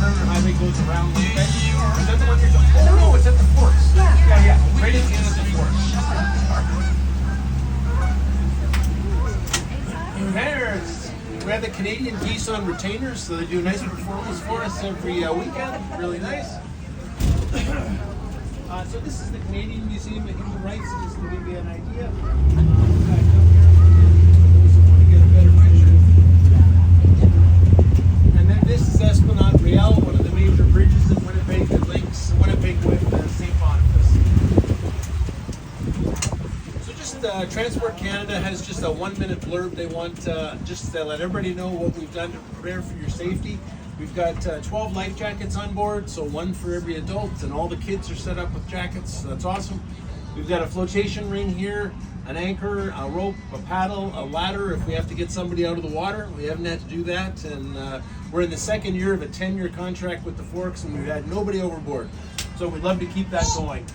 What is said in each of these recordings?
Turner Highway goes around Winnipeg. Is that the one you're talking about? Oh, no, it's at the Forks. Yeah. Right at the end of the Forks. There's, we have the Canadian geese on retainers, so they do a nice performance for us every weekend. Really nice. So this is the Canadian Museum of Human Rights, just to give you an idea. Those who want to get a better picture. And then this is Esplanade Riel, one of the major bridges in Winnipeg that links Winnipeg with St. Boniface. So just Transport Canada has just a 1-minute blurb. They want just to let everybody know what we've done to prepare for your safety. We've got 12 life jackets on board, so one for every adult, and all the kids are set up with jackets, so that's awesome. We've got a flotation ring here, an anchor, a rope, a paddle, a ladder if we have to get somebody out of the water. We haven't had to do that, and we're in the second year of a 10-year contract with the Forks, and we've had nobody overboard. So we'd love to keep that going.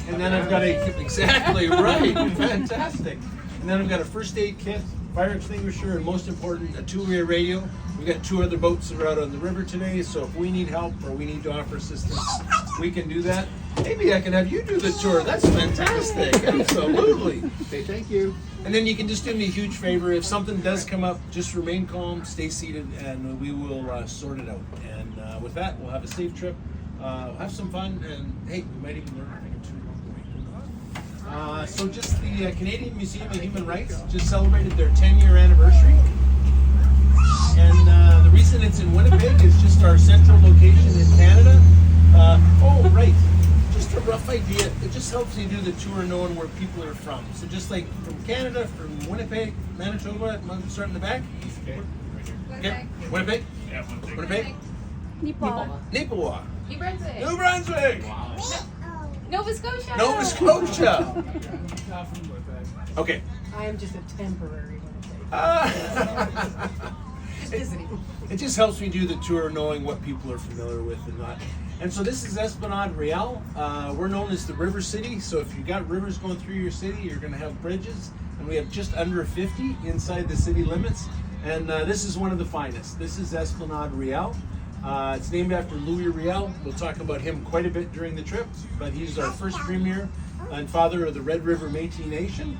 And then I've got exactly right, fantastic. And then I've got a first aid kit, fire extinguisher, and most important, a two-way radio. We've got 2 other boats that are out on the river today, so if we need help or we need to offer assistance, we can do that. Maybe I can have you do the tour. That's fantastic. Absolutely. Okay, thank you. And then you can just do me a huge favor. If something does come up, just remain calm, stay seated, and we will sort it out. And with that, we'll have a safe trip, have some fun, and hey, we might even learn a thing or two along the way. So just the Canadian Museum of Human Rights just celebrated their 10-year anniversary. And the reason it's in Winnipeg is just our central location in Canada. Oh, right. Just a rough idea. It just helps you do the tour knowing where people are from. So just like from Canada, from Winnipeg, Manitoba, start in the back. Okay, right here. Okay. Winnipeg? Yeah, Winnipeg. Winnipeg? Nipawin. New Brunswick. New Brunswick. Wow. Nova Scotia. Nova Scotia. Okay. I am just a temporary Winnipeg. Just visiting. It just helps me do the tour knowing what people are familiar with and not. And so this is Esplanade Riel. We're known as the River City. So if you got rivers going through your city, you're going to have bridges. And we have just under 50 inside the city limits. And this is one of the finest. This is Esplanade Riel. It's named after Louis Riel. We'll talk about him quite a bit during the trip. But he's our first premier and father of the Red River Métis Nation.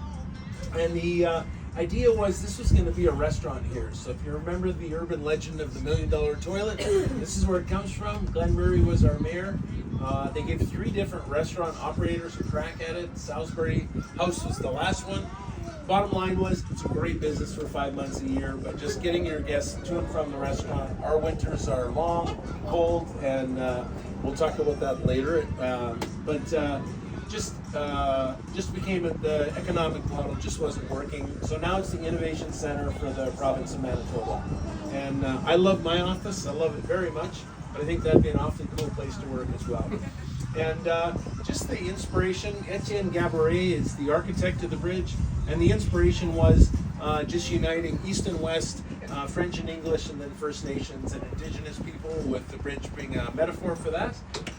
And the idea was this was going to be a restaurant here. So if you remember the urban legend of the $1 Million Toilet, this is where it comes from. Glenn Murray was our mayor. They gave 3 different restaurant operators a crack at it. Salisbury House was the last one. Bottom line was it's a great business for 5 months a year, but just getting your guests to and from the restaurant. Our winters are long, cold, and we'll talk about that later. Just became the economic model just wasn't working. So now it's the innovation center for the province of Manitoba. And I love my office. I love it very much, but I think that'd be an awfully cool place to work as well. And just the inspiration, Etienne Gaboret is the architect of the bridge, and the inspiration was just uniting East and West, French and English, and then First Nations and Indigenous people, with the bridge being a metaphor for that.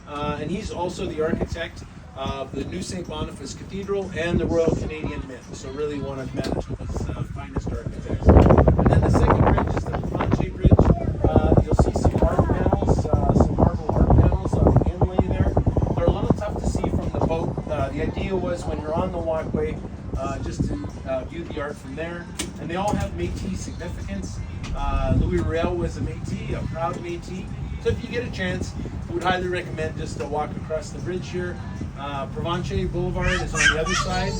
And he's also the architect of the new St. Boniface Cathedral and the Royal Canadian Mint, so really one of Manitoba's finest architects. And then the second bridge is the Planche Bridge. You'll see some art panels, some marble art panels on the inlay there. They're a little tough to see from the boat. The idea was when you're on the walkway, just to view the art from there. And they all have Métis significance. Louis Riel was a Métis, a proud Métis. So if you get a chance, I would highly recommend just to walk across the bridge here. Provencher Boulevard is on the other side,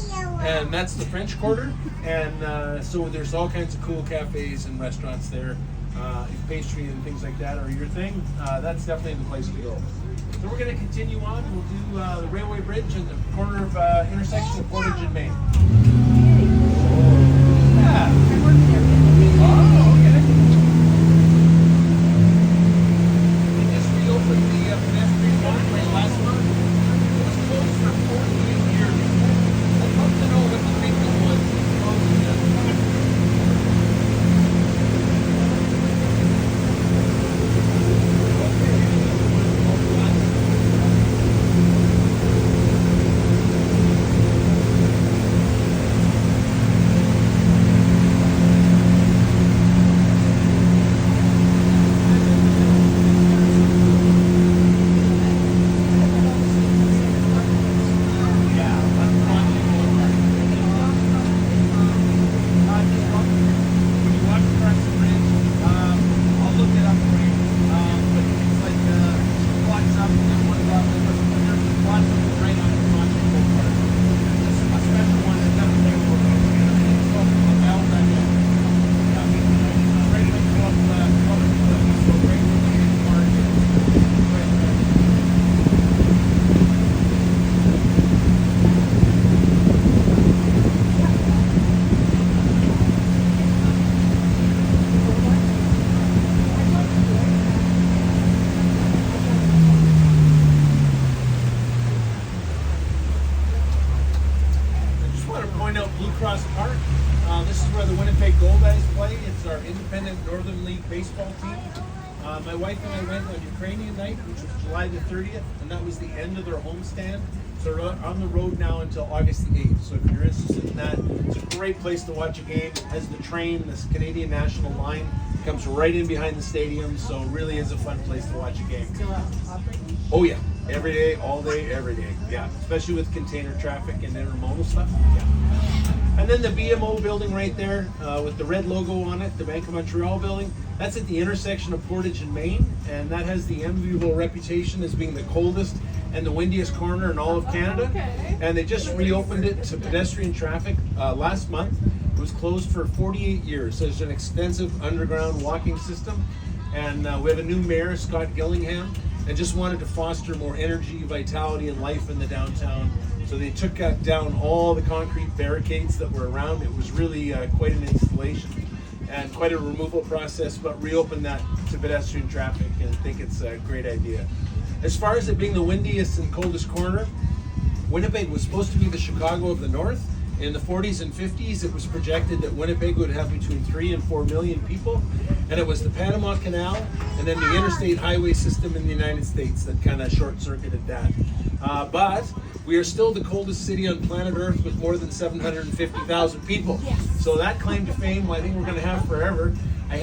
and that's the French Quarter. And so there's all kinds of cool cafes and restaurants there. If pastry and things like that are your thing, that's definitely the place to go. So we're going to continue on. We'll do the railway bridge in the corner of intersection of Portage and Main. Yeah. Oh, okay. They just reopened the pedestrian walkway last month. It was closed for 48 years. I'd love to know what the thinking was closing it. independent Northern League baseball team. My wife and I went on Ukrainian night, which was July the 30th, and that was the end of their homestand. So they're on the road now until August the 8th. So if you're interested in that, it's a great place to watch a game. It has the train, this Canadian national line, comes right in behind the stadium. So it really is a fun place to watch a game. Still operating? Oh yeah, every day, all day, every day. Yeah, especially with container traffic and intermodal stuff. Yeah. And then the BMO building right there with the red logo on it, the Bank of Montreal building, that's at the intersection of Portage and Main, and that has the enviable reputation as being the coldest and the windiest corner in all of Canada. Okay. And they just reopened it to pedestrian traffic last month. It was closed for 48 years. So there's an extensive underground walking system, and we have a new mayor, Scott Gillingham, and just wanted to foster more energy, vitality, and life in the downtown. So they took down all the concrete barricades that were around. It was really quite an installation and quite a removal process, but reopened that to pedestrian traffic, and I think it's a great idea. As far as it being the windiest and coldest corner, Winnipeg was supposed to be the Chicago of the North. In the 40s and 50s, it was projected that Winnipeg would have between 3 and 4 million people, and it was the Panama Canal and then the interstate highway system in the United States that kind of short-circuited that. But we are still the coldest city on planet Earth with more than 750,000 people. So that claim to fame, I think we're going to have forever.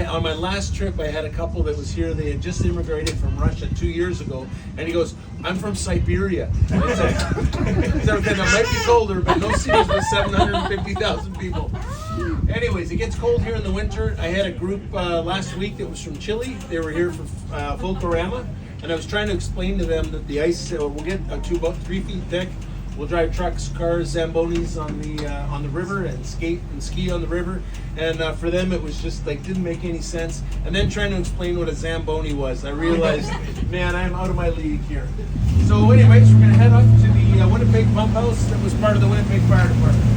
On my last trip, I had a couple that was here. They had just immigrated from Russia 2 years ago, and he goes, "I'm from Siberia." And I said, "It might be colder, but no cities with 750,000 people." Anyways, it gets cold here in the winter. I had a group last week that was from Chile. They were here for Voltorama, and I was trying to explain to them that the ice will get about 3 feet thick. We'll drive trucks, cars, Zambonis on the river and skate and ski on the river. And for them, it was just like didn't make any sense. And then trying to explain what a Zamboni was, I realized, man, I'm out of my league here. So, anyways, we're gonna head up to the Winnipeg Pump House that was part of the Winnipeg Fire Department.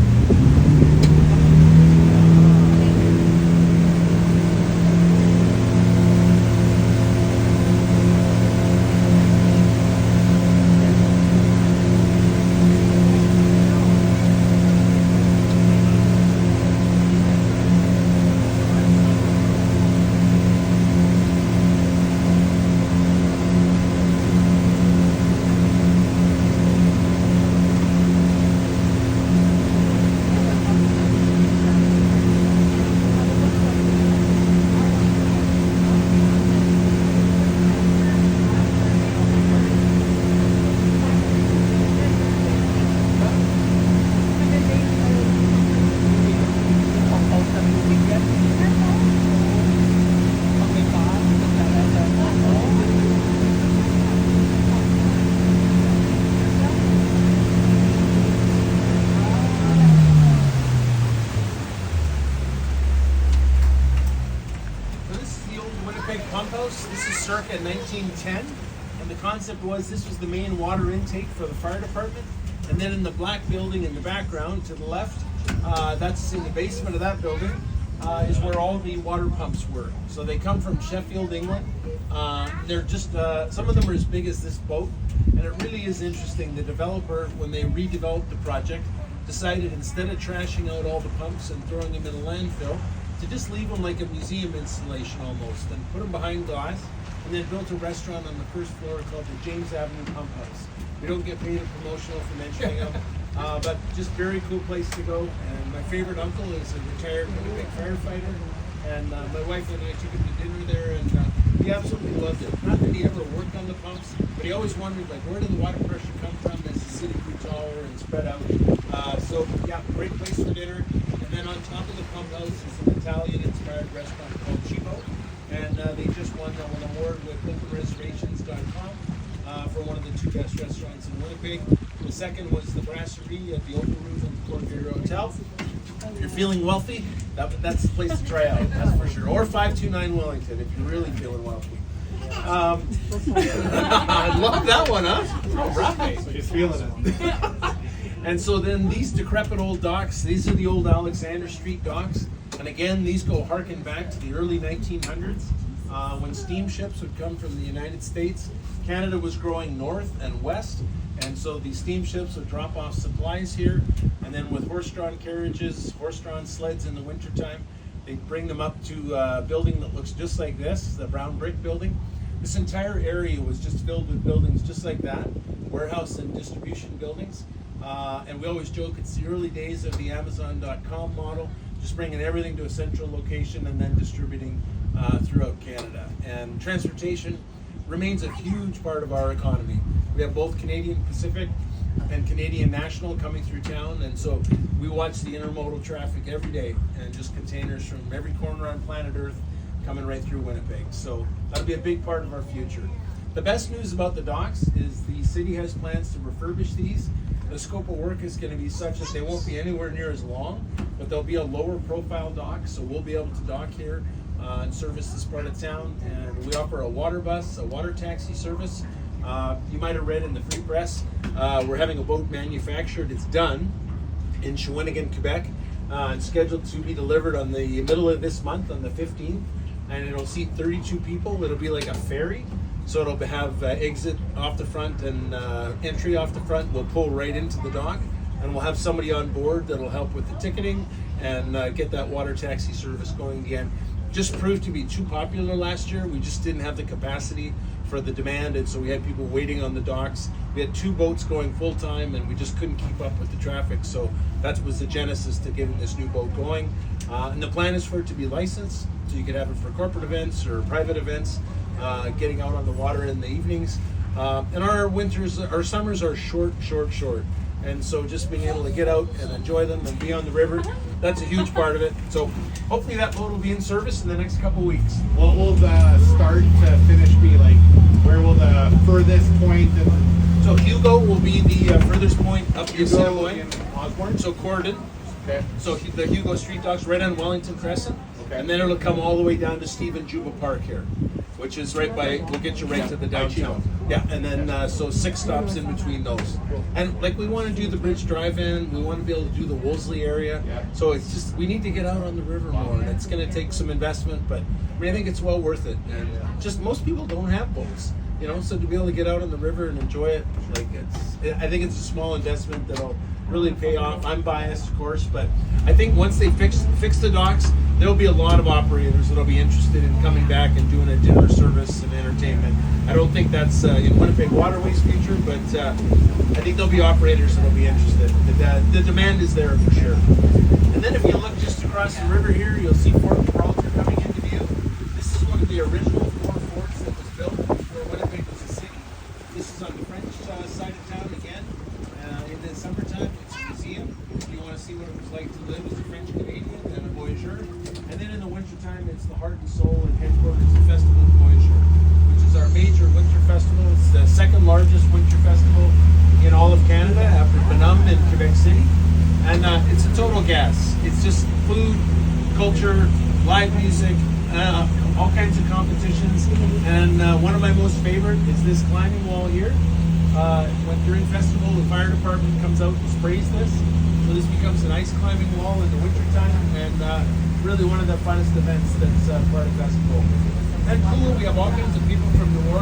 This is circa 1910, and the concept was this was the main water intake for the fire department. And then in the black building in the background to the left, that's in the basement of that building, is where all the water pumps were. So they come from Sheffield, England. They're just, some of them are as big as this boat, and it really is interesting. The developer, when they redeveloped the project, decided instead of trashing out all the pumps and throwing them in a landfill, to just leave them like a museum installation almost, and put them behind glass, and then built a restaurant on the first floor called the James Avenue Pump House. We don't get paid a promotional for mentioning them, but just very cool place to go. And my favorite uncle is a retired Winnipeg firefighter, and my wife and I took him to dinner there, and he absolutely loved it. Not that he ever worked on the pumps, but he always wondered, like, where did the water pressure come from as the city grew taller and spread out? So yeah, great place for dinner. And then on top of the pump house is an Italian-inspired restaurant called Cibo, and they just won an award with OpenReservations.com for one of the 2 best restaurants in Winnipeg. The second was the Brasserie at the Open Roof of the Port Vieira Hotel. If you're feeling wealthy, that's the place to try out, that's for sure. Or 529 Wellington if you're really feeling wealthy. I love that one, huh? Oh, right. So he's feeling it. And so then these decrepit old docks, these are the old Alexander Street docks. And again, these go harken back to the early 1900s when steamships would come from the United States. Canada was growing north and west, and so these steamships would drop off supplies here. And then with horse-drawn carriages, horse-drawn sleds in the wintertime, They bring them up to a building that looks just like this, the brown brick building. This entire area was just filled with buildings just like that, warehouse and distribution buildings. And we always joke it's the early days of the Amazon.com model, just bringing everything to a central location and then distributing throughout Canada. And transportation remains a huge part of our economy. We have both Canadian Pacific and Canadian National coming through town, and so we watch the intermodal traffic every day, and just containers from every corner on planet Earth coming right through Winnipeg. So that'll be a big part of our future. The best news about the docks is the city has plans to refurbish these. The scope of work is going to be such that they won't be anywhere near as long, but there'll be a lower profile dock, so we'll be able to dock here and service this part of town. And we offer a water bus, a water taxi service. You might have read in the Free Press, we're having a boat manufactured. It's done in Shawinigan, Quebec, and scheduled to be delivered on the middle of this month, on the 15th. And it'll seat 32 people. It'll be like a ferry. So it'll have exit off the front and entry off the front. We'll pull right into the dock, and we'll have somebody on board that'll help with the ticketing and get that water taxi service going again. Just proved to be too popular last year. We just didn't have the capacity for the demand, and so we had people waiting on the docks. We had 2 boats going full time, and we just couldn't keep up with the traffic. So that was the genesis to getting this new boat going. And the plan is for it to be licensed, so you could have it for corporate events or private events, getting out on the water in the evenings. And our summers are short. And so just being able to get out and enjoy them and be on the river, that's a huge part of it. So hopefully that boat will be in service in the next couple weeks. What will the start to finish be like? Where will the furthest point? So Hugo will be the furthest point up the Hugo Assiniboine. in Osborne? So Corridon. Okay. So the Hugo Street Docks right on Wellington Crescent. Okay. And then it'll come all the way down to Stephen Juba Park here, which is right by, we'll get you right to the downtown. Yeah, and then so 6 stops in between those. And like we want to do the Bridge Drive-In, we want to be able to do the Wolseley area. Yeah. So it's just, we need to get out on the river more, and it's going to take some investment, but I mean, I think it's well worth it. And just most people don't have boats, you know, so to be able to get out on the river and enjoy it, like I think it's a small investment that'll really pay off. I'm biased, of course, but I think once they fix the docks, there'll be a lot of operators that'll be interested in coming back and doing a dinner service and entertainment. I don't think that's in Winnipeg Waterways' future, but I think there'll be operators that'll be interested. The demand is there for sure. And then if you look just across the river here, you'll see Fort Gibraltar coming into view. This is one of the original 4 forts that was built before Winnipeg was a city. This is on the French side of town again. In the summertime, it's a museum. If you want to see what it was like to live as a French Canadian and a voyageur. And then in the wintertime, it's the heart and soul and headquarters of Festival de Voyageur, which is our major winter festival. It's the 2nd largest winter festival in all of Canada after Bonhomme in Quebec City. And it's a total gas. It's just food, culture, live music, all kinds of competitions. And one of my most favorite is this climbing wall here. When during festival, the fire department comes out and sprays this. So this becomes an ice climbing wall in the wintertime, and really one of the funnest events that's part of festival. And cool, we have all kinds of people from New Orleans.